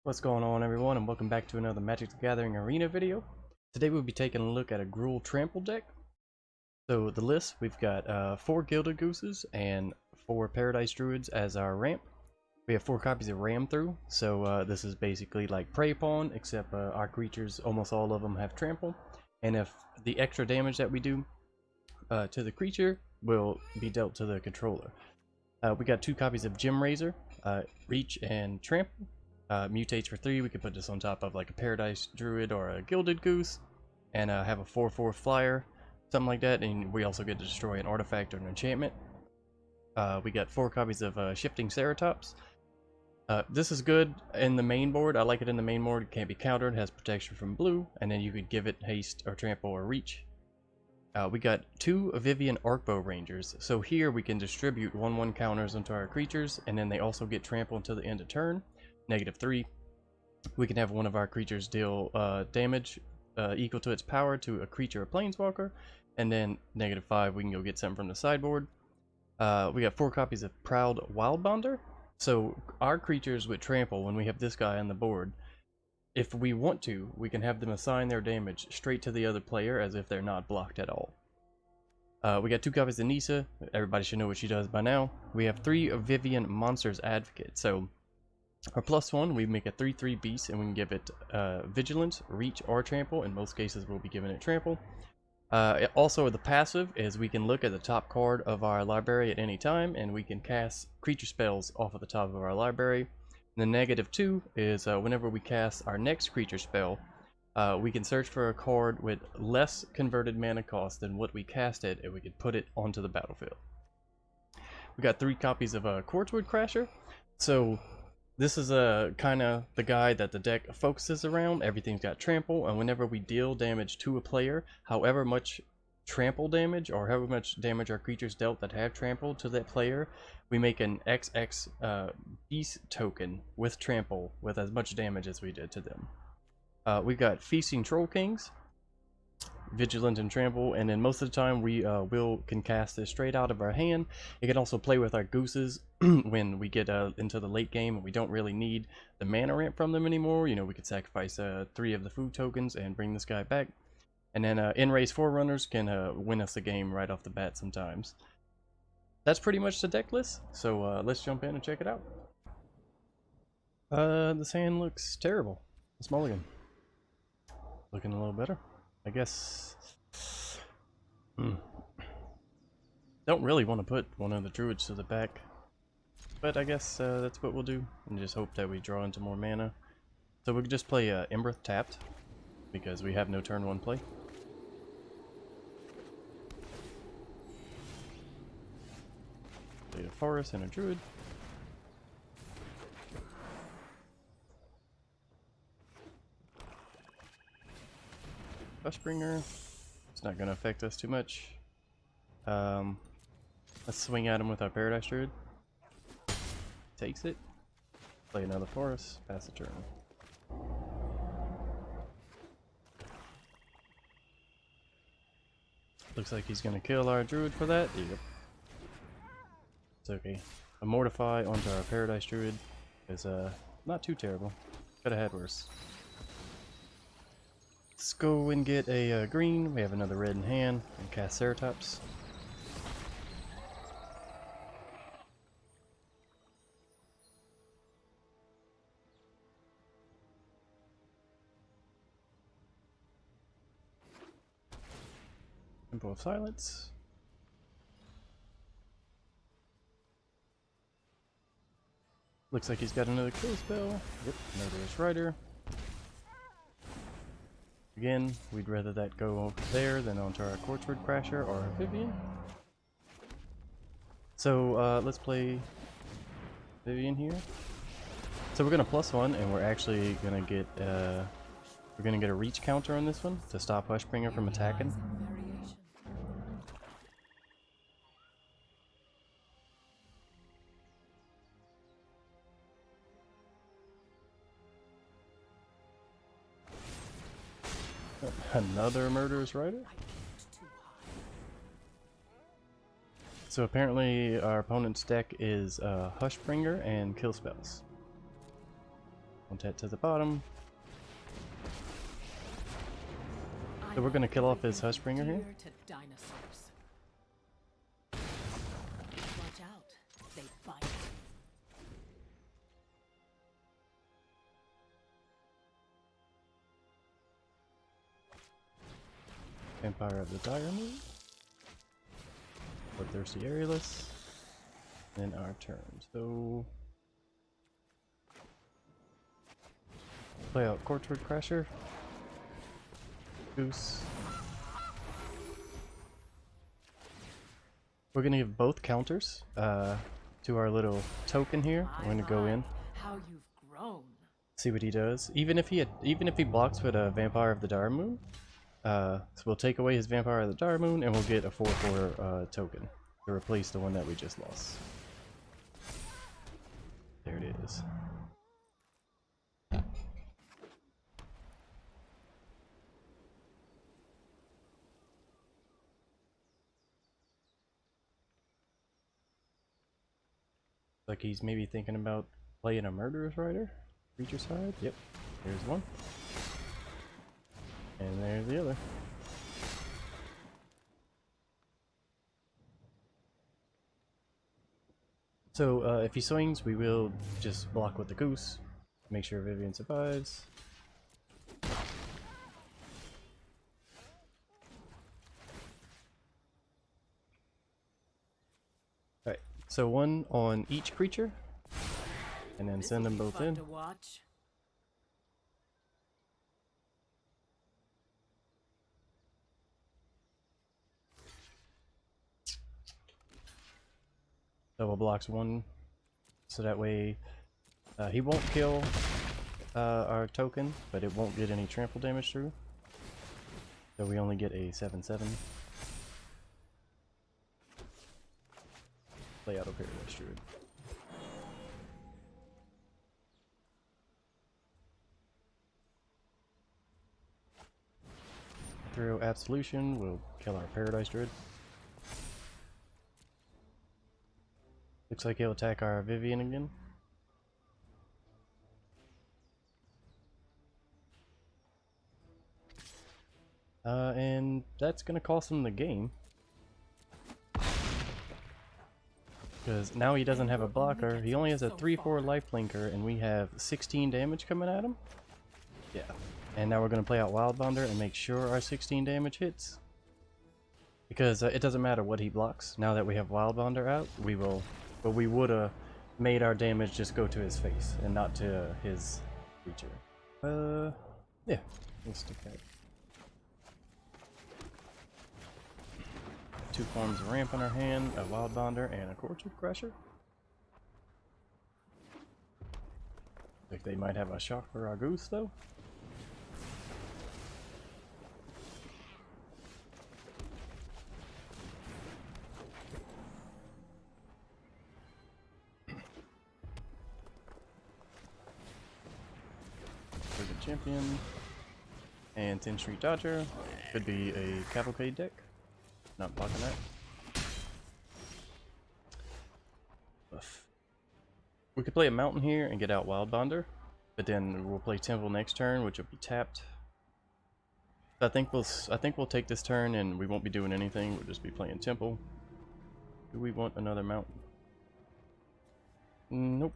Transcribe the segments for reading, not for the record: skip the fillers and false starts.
What's going on, everyone, and welcome back to another Magic the Gathering Arena video. Today we'll be taking a look at a Gruul Trample deck. So the list, we've got 4 Gilded Gooses and 4 Paradise Druids as our ramp. We have 4 copies of Ram Through, so this is basically like Prey Pawn, except our creatures, almost all of them have Trample. And if the extra damage that we do to the creature will be dealt to the controller. We got 2 copies of Gemrazer, Reach and Trample. Mutates for 3, we could put this on top of like a Paradise Druid or a Gilded Goose, and have a 4/4 flyer, something like that, and we also get to destroy an artifact or an enchantment. We got 4 copies of Shifting Ceratops. This is good in the main board. I like it in the main board. It can't be countered, has protection from blue, and then you could give it haste or trample or reach. We got 2 Vivien Arkbow Rangers, so here we can distribute 1/1 counters onto our creatures, and then they also get trample until the end of turn. -3. We can have one of our creatures deal damage equal to its power to a creature or planeswalker, and then -5 we can go get something from the sideboard. We got 4 copies of Proud Wildbonder. So our creatures with trample, when we have this guy on the board, if we want to, we can have them assign their damage straight to the other player as if they're not blocked at all. We got 2 copies of Nissa. Everybody should know what she does by now. We have 3 of Vivien Monsters Advocate. So our +1, we make a 3/3 beast, and we can give it vigilance, reach, or trample. In most cases, we'll be giving it trample. Also, the passive is we can look at the top card of our library at any time, and we can cast creature spells off of the top of our library. And the -2 is whenever we cast our next creature spell, we can search for a card with less converted mana cost than what we casted, and we can put it onto the battlefield. We got 3 copies of Quartzwood Crasher. So this is kind of the guy that the deck focuses around. Everything's got trample, and whenever we deal damage to a player, however much trample damage or however much damage our creatures dealt that have trample to that player, we make an XX beast token with trample with as much damage as we did to them. We've got Feasting Troll Kings, Vigilant and Trample, and then most of the time we can cast this straight out of our hand. It can also play with our gooses when we get into the late game and we don't really need the mana ramp from them anymore. You know, we could sacrifice 3 of the food tokens and bring this guy back. And then End-Raze Forerunners can win us the game right off the bat sometimes. That's pretty much the deck list, so let's jump in and check it out. This hand looks terrible. Let's mulligan. Looking a little better, I guess. Don't really want to put one of the druids to the back, but I guess that's what we'll do, and just hope that we draw into more mana. So we could just play Embereth tapped, because we have no turn 1 play. Play a forest and a druid. Hushbringer. It's not going to affect us too much. Let's swing at him with our Paradise Druid. Takes it. Play another forest. Pass the turn. Looks like he's going to kill our Druid for that. Yep. It's okay. A Mortify onto our Paradise Druid is not too terrible. Could have had worse. Let's go and get a green. We have another red in hand and cast Ceratops. Temple of Silence. Looks like he's got another kill spell. Yep, Murderous Rider. Again, we'd rather that go over there than onto our Quartzwood Crasher or our Vivien. So let's play Vivien here. So we're gonna +1, and we're actually gonna get a reach counter on this one to stop Hushbringer from attacking. Another Murderous Rider. So apparently our opponent's deck is Hushbringer and kill spells. Want that to the bottom. So we're gonna kill off his Hushbringer here. Watch out, they bite. Vampire of the Dire Moon. Bloodthirsty Aerialist. Then our turn. So play out Quartzwood Crasher. Goose. We're gonna give both counters to our little token here. We're gonna go in. How you've grown. See what he does. Even if he blocks with a Vampire of the Dire Moon, so we'll take away his Vampire of the Dire Moon and we'll get a 4/4 token to replace the one that we just lost. There it is. Like he's maybe thinking about playing a Murderous Rider. Creature side. Yep. There's one. And there's the other. So if he swings, we will just block with the Goose. Make sure Vivien survives. Alright, so one on each creature. And then send them both in. Double blocks one, so that way he won't kill our token, but it won't get any trample damage through. So we only get a 7/7. Play out a Paradise Druid. Throw Absolution, we'll kill our Paradise Druid. Looks like he'll attack our Vivien again. And that's gonna cost him the game. Because now he doesn't have a blocker, he only has a 3/4 lifelinker, and we have 16 damage coming at him. Yeah. And now we're gonna play out Wildbonder and make sure our 16 damage hits. Because it doesn't matter what he blocks, now that we have Wildbonder out, we will... But we would have made our damage just go to his face and not to his creature. Yeah, let's stick that. 2 forms of ramp in our hand, a Wildbonder and a Quartzwood Crasher. Think they might have a shock for our Goose though. Champion and 10 Street Dodger. Could be a Cavalcade deck. Not blocking that. We could play a Mountain here and get out Wildbonder, but then we'll play Temple next turn, which will be tapped. I think we'll take this turn and we won't be doing anything. We'll just be playing Temple. Do we want another Mountain? Nope.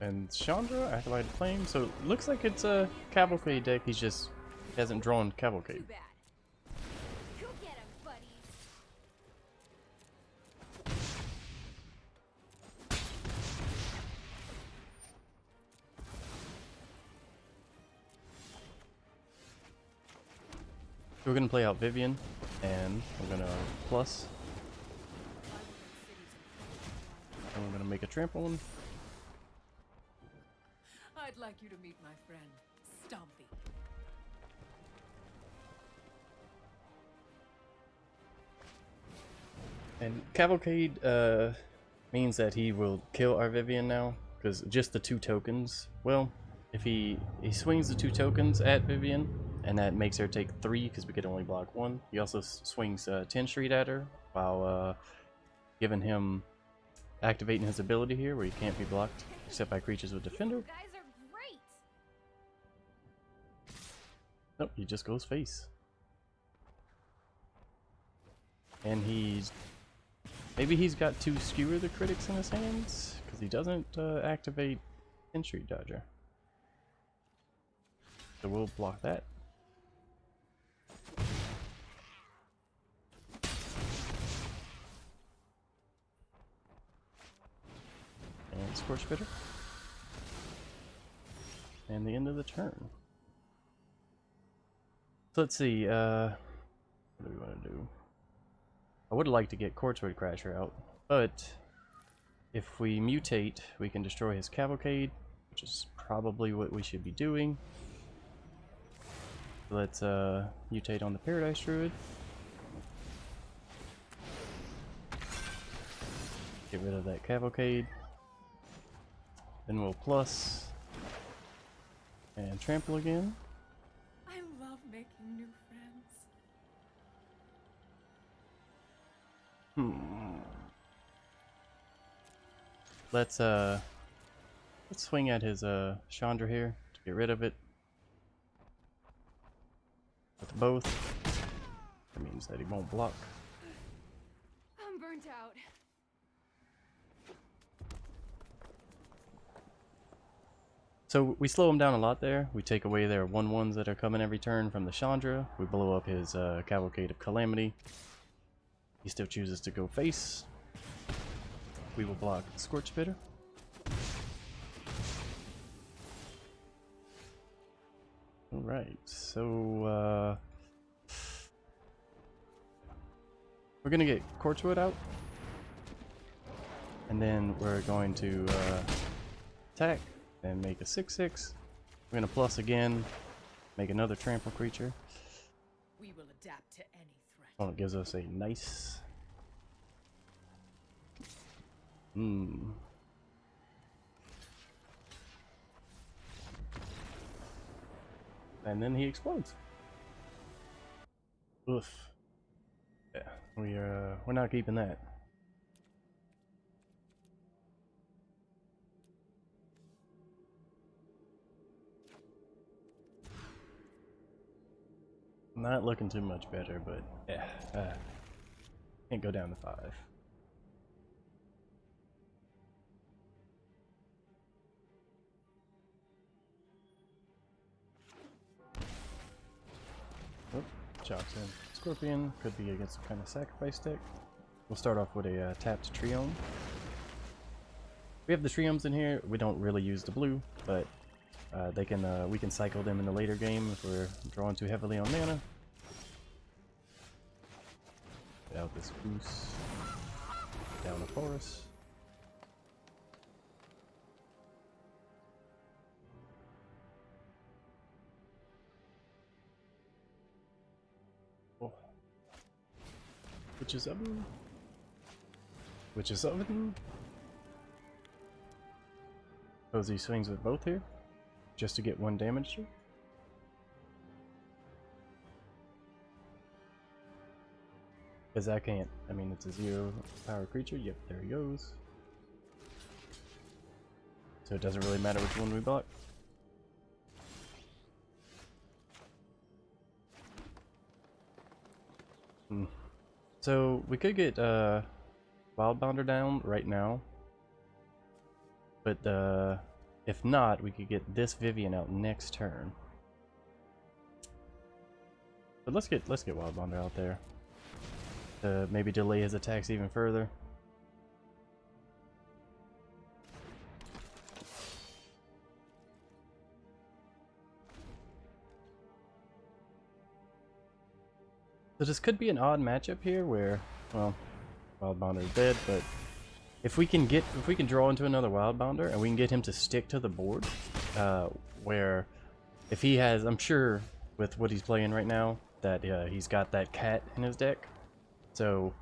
And Chandra, Acolyte Flame, so it looks like it's a Cavalcade deck, he hasn't drawn Cavalcade. Go get him, buddies. So we're gonna play out Vivien, and we're gonna plus. And we're gonna make a trample one. I'd like you to meet my friend, Stompy. And Cavalcade means that he will kill our Vivien now, because just the 2 tokens. Well, if he swings the 2 tokens at Vivien, and that makes her take 3 because we could only block 1. He also swings 10 Street at her while giving him activating his ability here where he can't be blocked except by creatures with Defender. You guys are great. Nope, he just goes face. And maybe he's got 2 Skewer the Critics in his hands because he doesn't activate 10 Street Dodger. So we'll block that. And Scorch Bitter. And the end of the turn. So let's see, what do we want to do? I would like to get Quartzwood Crasher out, but if we mutate, we can destroy his Cavalcade, which is probably what we should be doing. Let's mutate on the Paradise Druid. Get rid of that Cavalcade. Then we'll plus and trample again. I love making new friends. Let's swing at his Chandra here to get rid of it. With both. That means that he won't block. I'm burnt out. So we slow him down a lot there. We take away their 1/1s that are coming every turn from the Chandra. We blow up his Cavalcade of Calamity. He still chooses to go face. We will block Scorch Bitter. Alright, so we're gonna get Quartzwood out. And then we're going to attack and make a 6/6. We're gonna plus again, make another trample creature. We will adapt to any threat. Oh, it gives us a nice. And then he explodes. Oof. Yeah, we're not keeping that. Not looking too much better, but yeah, can't go down to 5. Oh, chalks in. Scorpion could be against some kind of sacrifice deck. We'll start off with a tapped Triome. We have the Triomes in here. We don't really use the blue, but they can we can cycle them in the later game if we're drawing too heavily on mana. Get out this goose. Down the forest. Oh. Witch's Oven. Witch's Oven. Suppose he swings with both here, just to get 1 damage to. Because I can't, I mean it's a 0 power creature, yep, there he goes. So it doesn't really matter which one we block. So we could get Wildbonder down right now. But if not, we could get this Vivien out next turn. But let's get Wildbonder out there. Maybe delay his attacks even further. So this could be an odd matchup here where, well, Wildbonder is dead, but if we can draw into another Wildbonder and we can get him to stick to the board, where if he has, I'm sure with what he's playing right now that he's got that cat in his deck. So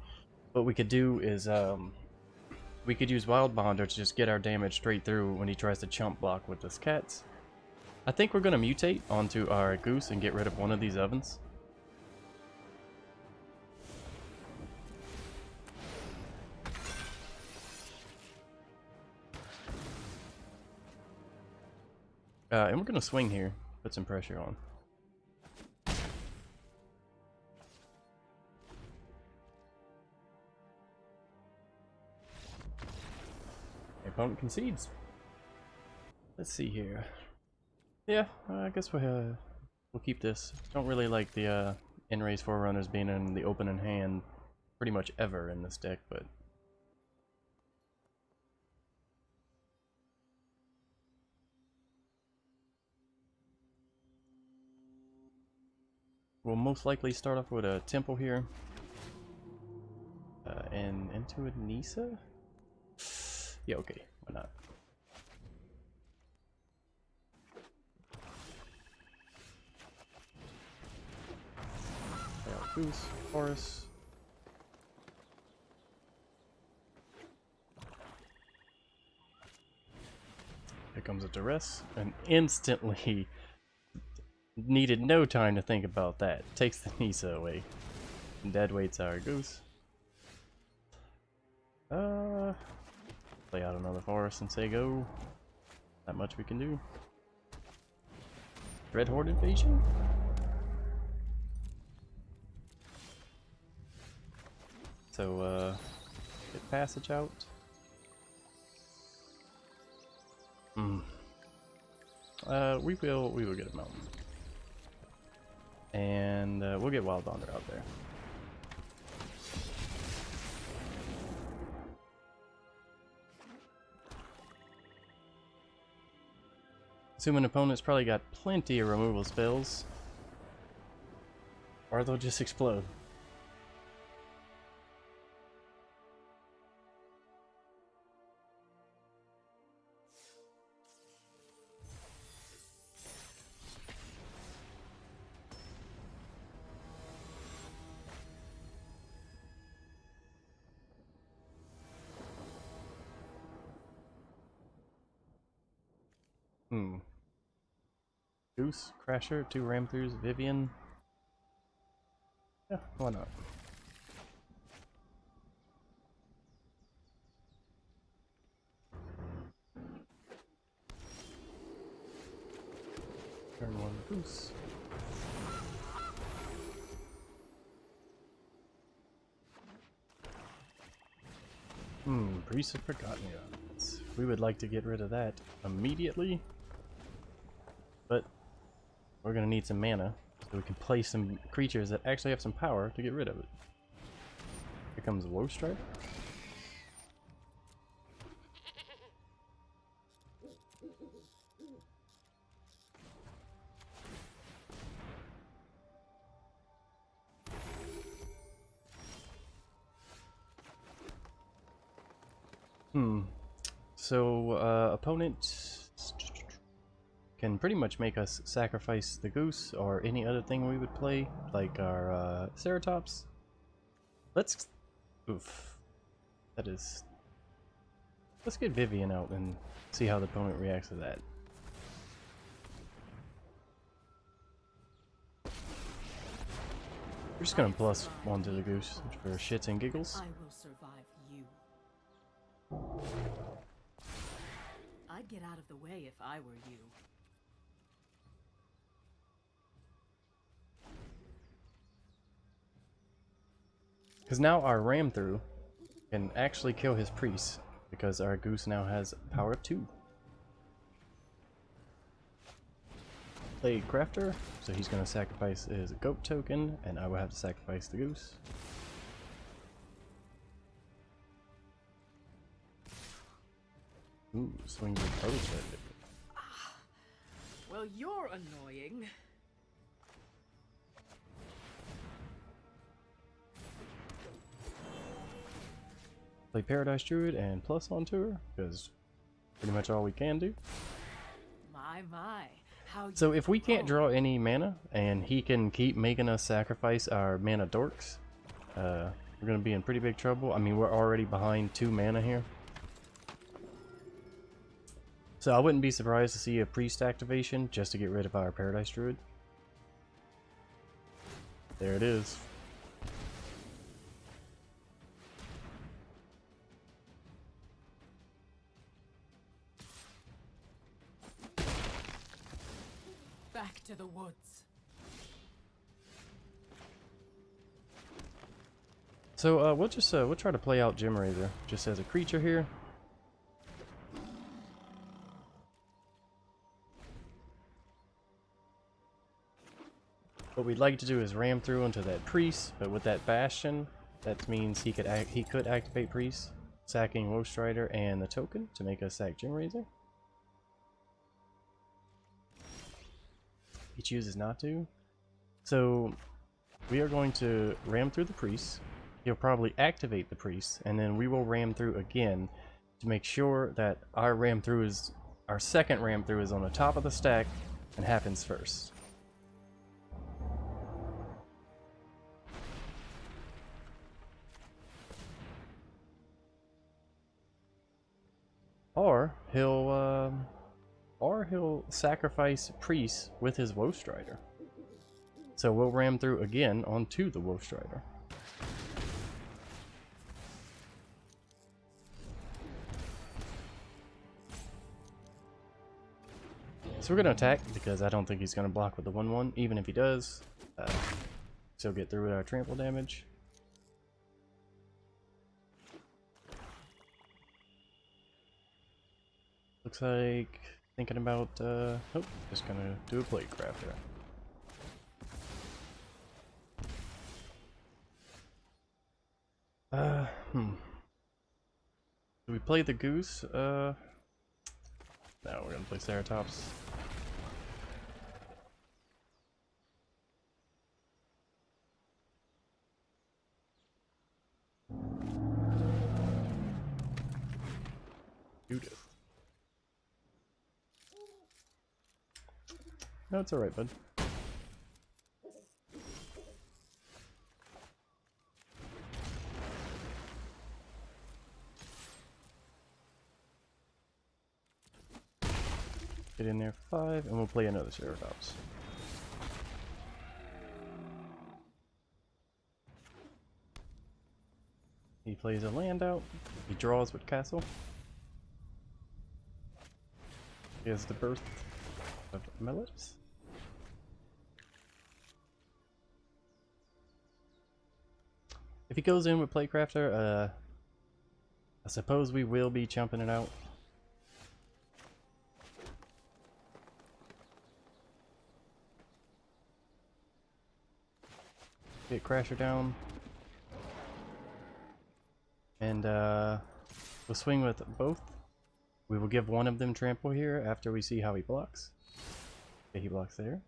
what we could do is we could use Wildbonder to just get our damage straight through when he tries to chump block with his cats. I think we're gonna mutate onto our goose and get rid of one of these ovens. And we're gonna swing here, put some pressure on. The opponent concedes. Let's see here. Yeah, I guess we'll keep this. Don't really like the End-Raze Forerunners being in the open in hand pretty much ever in this deck, but we'll most likely start off with a temple here. And into a Nissa? Yeah, okay, why not? Goose, Forest. Here comes a duress, and instantly needed no time to think about that. Takes the Nissa away. And dead weights our goose. Play out another forest and say go. Not much we can do. Red Horde invasion? So, get passage out. We will get a mountain. And, we'll get Wildbonder out there. Assuming opponent's probably got plenty of removal spells. Or they'll just explode. Goose, Crasher, 2 Ram-Throughs, Vivien. Yeah, why not? Turn 1 Goose. Priest of Forgotten Gods. We would like to get rid of that immediately. But we're gonna need some mana so we can play some creatures that actually have some power to get rid of it. Here comes Woe Strider. So opponent can pretty much make us sacrifice the goose or any other thing we would play, like our Ceratops. Let's... Oof. That is... Let's get Vivien out and see how the opponent reacts to that. We're just gonna +1 to the goose for shits and giggles. I will survive you. I'd get out of the way if I were you. Because now our Ram-Through can actually kill his priest, because our goose now has power of 2. Play Crafter, so he's going to sacrifice his goat token, and I will have to sacrifice the goose. Ooh, swing the approach. Well, you're annoying. Play Paradise Druid and +1 to her, because pretty much all we can do. My. How So if we can't draw any mana, and he can keep making us sacrifice our mana dorks, we're going to be in pretty big trouble. I mean, we're already behind 2 mana here. So I wouldn't be surprised to see a priest activation just to get rid of our Paradise Druid. There it is. Back to the woods. So we'll try to play out Gemrazer just as a creature here. What we'd like to do is ram through into that priest, but with that bastion, that means he could activate priest, sacking Wolfstrider and the token to make us sack Gemrazer. He chooses not to. So we are going to ram through the priest. He'll probably activate the priest, and then we will ram through again to make sure that our second ram through is on the top of the stack and happens first. Or he'll sacrifice priest with his Wolfstrider. So we'll ram through again onto the Wolfstrider. So we're going to attack because I don't think he's going to block with the 1/1. Even if he does, still get through with our trample damage. Looks like thinking about, oh, just gonna do a plate crafter. Do we play the goose? No, we're gonna play Ceratops. Judith. No, it's alright, bud. Get in there for 5, and we'll play another Ceratops. He plays a land out. He draws with castle. He has the birth of Melodies. If he goes in with Playcrafter, I suppose we will be chumping it out. Get Crasher down. And we'll swing with both. We will give one of them trample here after we see how he blocks. Okay, he blocks there.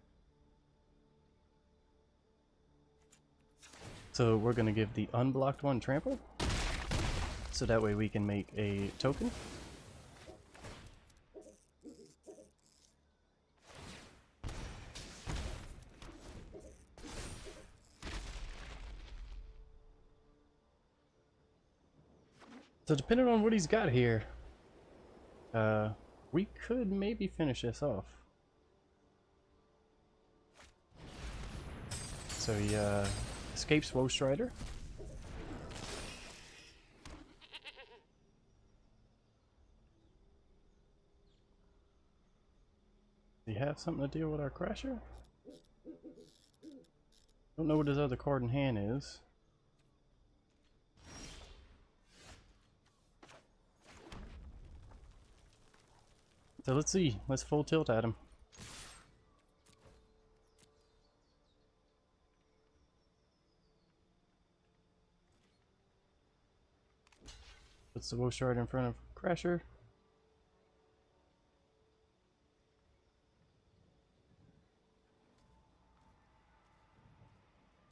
So we're going to give the unblocked one trample, so that way we can make a token. So depending on what he's got here, we could maybe finish this off. So he escapes Wolfstrider. Do you have something to deal with our Crasher? Don't know what his other card in hand is. So let's see. Let's full tilt at him. Puts the Wolfstrider in front of Crasher.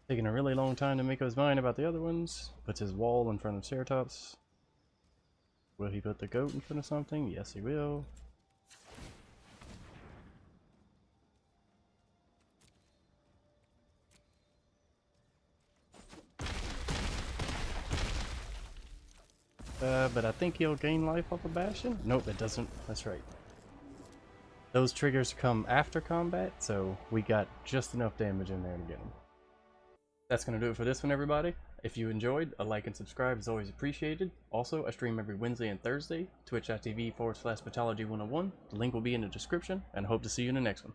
Taking a really long time to make up his mind about the other ones. Puts his wall in front of Ceratops. Will he put the goat in front of something? Yes, he will. But I think he'll gain life off a Bastion? Nope, it doesn't. That's right. Those triggers come after combat, so we got just enough damage in there to get them. That's going to do it for this one, everybody. If you enjoyed, a like and subscribe is always appreciated. Also, I stream every Wednesday and Thursday, twitch.tv/pathology101. The link will be in the description, and I hope to see you in the next one.